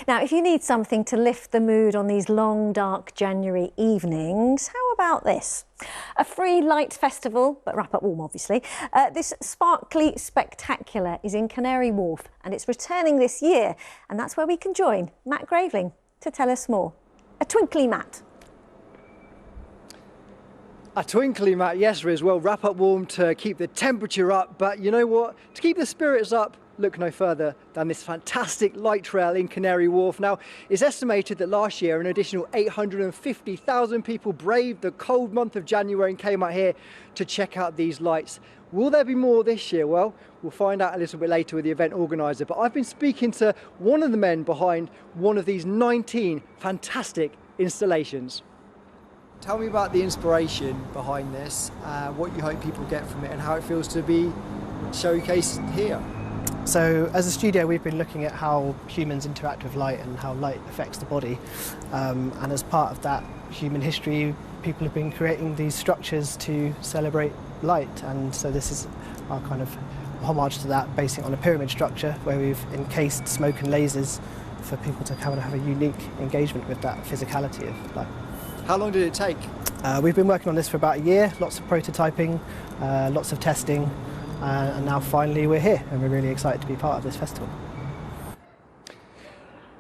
Now, if you need something to lift the mood on these long, dark January evenings, how about this? A free light festival, but wrap up warm, obviously. This sparkly spectacular is in Canary Wharf and it's returning this year. And that's where we can join Matt Graveling to tell us more. A twinkly Matt. A twinkly Matt, yes, Riz. Well, wrap up warm to keep the temperature up. But you know what? To keep the spirits up, look no further than this fantastic light trail in Canary Wharf. Now, it's estimated that last year an additional 850,000 people braved the cold month of January and came out here to check out these lights. Will there be more this year? Well, we'll find out a little bit later with the event organiser. But I've been speaking to one of the men behind one of these 19 fantastic installations. Tell me about the inspiration behind this, what you hope people get from it and how it feels to be showcased here. So as a studio we've been looking at how humans interact with light and how light affects the body, and as part of that human history people have been creating these structures to celebrate light, and so this is our kind of homage to that, basing it on a pyramid structure where we've encased smoke and lasers for people to kind of have a unique engagement with that physicality of light. How long did it take? We've been working on this for about a year, lots of prototyping, lots of testing, and now finally we're here and we're really excited to be part of this festival.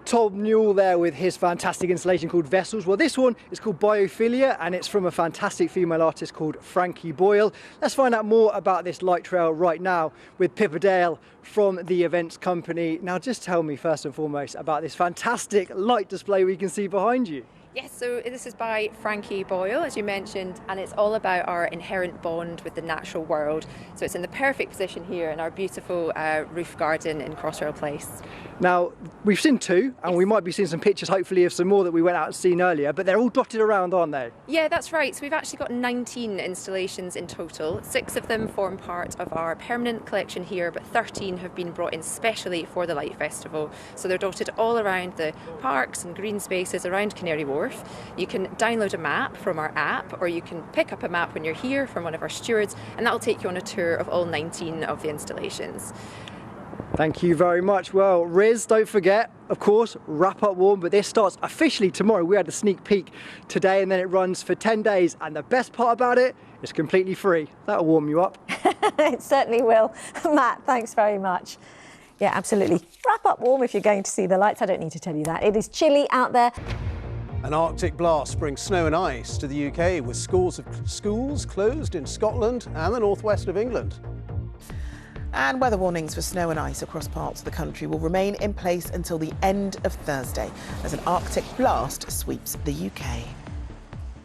Tom Newell there with his fantastic installation called Vessels. Well, this one is called Biophilia and it's from a fantastic female artist called Frankie Boyle. Let's find out more about this light trail right now with Pippa Dale from the events company. Now, just tell me first and foremost about this fantastic light display we can see behind you. Yes, so this is by Frankie Boyle, as you mentioned, and it's all about our inherent bond with the natural world. So it's in the perfect position here in our beautiful roof garden in Crossrail Place. Now, we've seen two, and we might be seeing some pictures, hopefully, of some more that we went out and seen earlier, but they're all dotted around, aren't they? Yeah, that's right. So we've actually got 19 installations in total. 6 of them form part of our permanent collection here, but 13 have been brought in specially for the Light Festival. So they're dotted all around the parks and green spaces around Canary Wharf. You can download a map from our app, or you can pick up a map when you're here from one of our stewards, and that will take you on a tour of all 19 of the installations. Thank you very much. Well, Riz, don't forget, of course, wrap up warm, but this starts officially tomorrow. We had a sneak peek today and then it runs for 10 days. And the best part about it, it's completely free. That'll warm you up. It certainly will. Matt, thanks very much. Yeah, absolutely. Wrap up warm if you're going to see the lights. I don't need to tell you that. It is chilly out there. An Arctic blast brings snow and ice to the UK, with scores of schools closed in Scotland and the northwest of England. And weather warnings for snow and ice across parts of the country will remain in place until the end of Thursday as an Arctic blast sweeps the UK.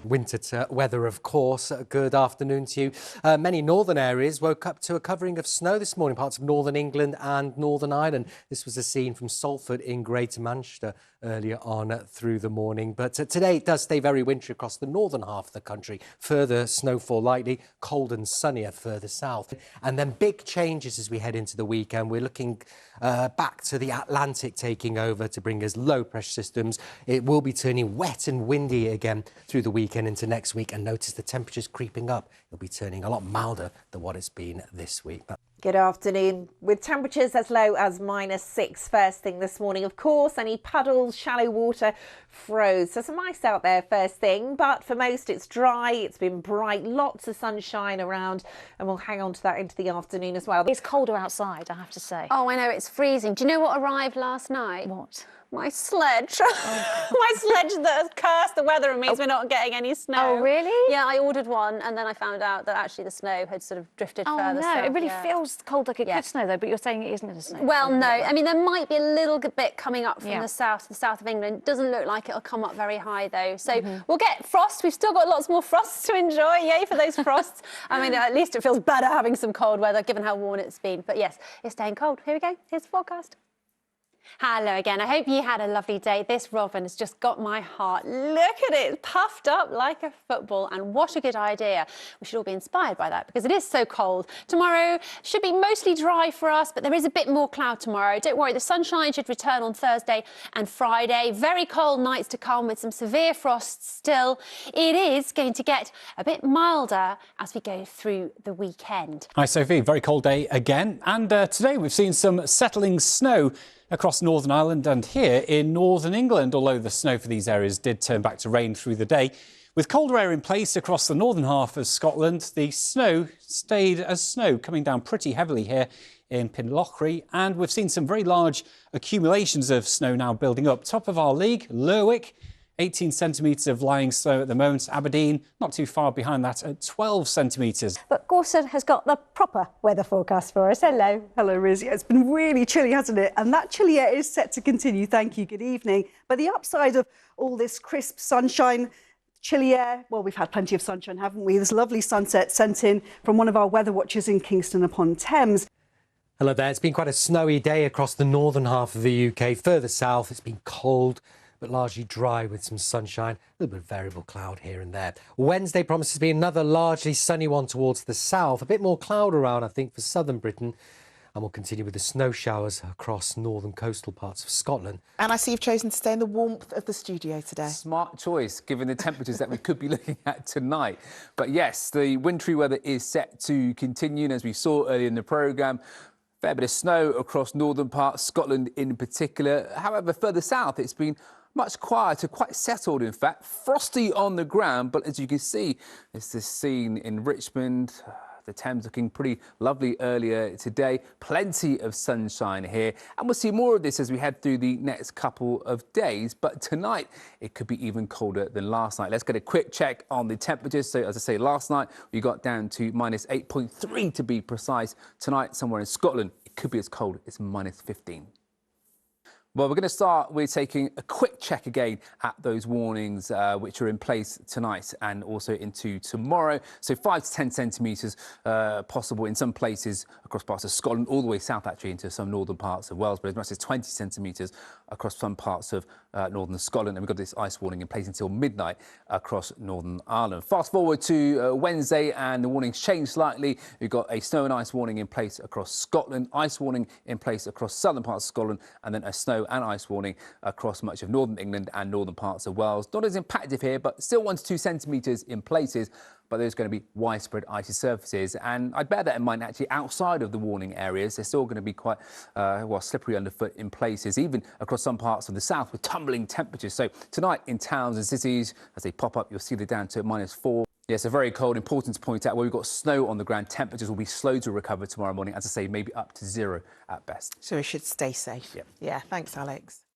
Winter weather, of course. Good afternoon to you. Many northern areas woke up to a covering of snow this morning, parts of northern England and Northern Ireland. This was a scene from Salford in Greater Manchester earlier on through the morning. But today it does stay very wintry across the northern half of the country. Further snowfall likely, cold and sunnier further south. And then big changes as we head into the weekend. We're looking back to the Atlantic taking over to bring us low pressure systems. It will be turning wet and windy again through the weekend into next week, and notice the temperatures creeping up. It'll be turning a lot milder than what it's been this week. Good afternoon. With temperatures as low as -6 first thing this morning, of course, any puddles, shallow water froze. So some ice out there first thing, but for most it's dry, it's been bright, lots of sunshine around, and we'll hang on to that into the afternoon as well. It's colder outside, I have to say. Oh, I know, it's freezing. Do you know what arrived last night? What? My sledge. Oh. My sledge that has cursed the weather and means we're not getting any snow. Oh, really? Yeah, I ordered one and then I found out that actually the snow had sort of drifted further south. It really feels cold like it could snow though, but you're saying it isn't a snow. Well, no. I mean, there might be a little bit coming up from the south of England. Doesn't look like it'll come up very high though. So we'll get frost. We've still got lots more frosts to enjoy. Yay for those frosts. I mean, at least it feels better having some cold weather given how warm it's been. But yes, it's staying cold. Here we go. Here's the forecast. Hello again. I hope you had a lovely day. This robin has just got my heart. Look at it, it's puffed up like a football, and what a good idea. We should all be inspired by that because it is so cold. Tomorrow should be mostly dry for us, but there is a bit more cloud tomorrow. Don't worry, the sunshine should return on Thursday and Friday. Very cold nights to come with some severe frosts still. It is going to get a bit milder as we go through the weekend. Hi Sophie, very cold day again, and today we've seen some settling snow across Northern Ireland and here in Northern England, although the snow for these areas did turn back to rain through the day. With colder air in place across the northern half of Scotland, the snow stayed as snow, coming down pretty heavily here in Pinlochry, and we've seen some very large accumulations of snow now building up. Top of our league, Lerwick, 18 centimetres of lying snow at the moment. Aberdeen, not too far behind that, at 12 centimetres. But Gorson has got the proper weather forecast for us. Hello. Hello, Riz. Yeah, it's been really chilly, hasn't it? And that chilly air is set to continue. Thank you. Good evening. But the upside of all this crisp sunshine, chilly air, well, we've had plenty of sunshine, haven't we? This lovely sunset sent in from one of our weather watchers in Kingston upon Thames. Hello there. It's been quite a snowy day across the northern half of the UK. Further south, it's been cold, but largely dry with some sunshine, a little bit of variable cloud here and there. Wednesday promises to be another largely sunny one towards the south. A bit more cloud around, I think, for southern Britain. And we'll continue with the snow showers across northern coastal parts of Scotland. And I see you've chosen to stay in the warmth of the studio today. Smart choice, given the temperatures that we could be looking at tonight. But yes, the wintry weather is set to continue. And as we saw earlier in the programme, fair bit of snow across northern parts, Scotland in particular. However, further south, it's been much quieter, quite settled, in fact. Frosty on the ground, but as you can see, it's this scene in Richmond. The Thames looking pretty lovely earlier today. Plenty of sunshine here. And we'll see more of this as we head through the next couple of days. But tonight, it could be even colder than last night. Let's get a quick check on the temperatures. So, as I say, last night, we got down to minus 8.3 to be precise. Tonight, somewhere in Scotland, it could be as cold as minus 15. Well, we're going to start with taking a quick check again at those warnings which are in place tonight and also into tomorrow. So 5 to 10 centimetres possible in some places across parts of Scotland, all the way south actually into some northern parts of Wales, but as much as 20 centimetres across some parts of northern Scotland. And we've got this ice warning in place until midnight across Northern Ireland. Fast forward to Wednesday and the warnings change slightly. We've got a snow and ice warning in place across Scotland, ice warning in place across southern parts of Scotland, and then a snow and ice warning across much of northern England and northern parts of Wales. Not as impactful here, but still 1 to 2 centimetres in places. But there's going to be widespread icy surfaces. And I'd bear that in mind actually outside of the warning areas. They're still going to be quite slippery underfoot in places, even across some parts of the south with tumbling temperatures. So tonight in towns and cities, as they pop up, you'll see they're down to -4. Yes, a very cold. Important to point out where we've got snow on the ground. Temperatures will be slow to recover tomorrow morning. As I say, maybe up to 0 at best. So we should stay safe. Yep. Yeah, thanks, Alex.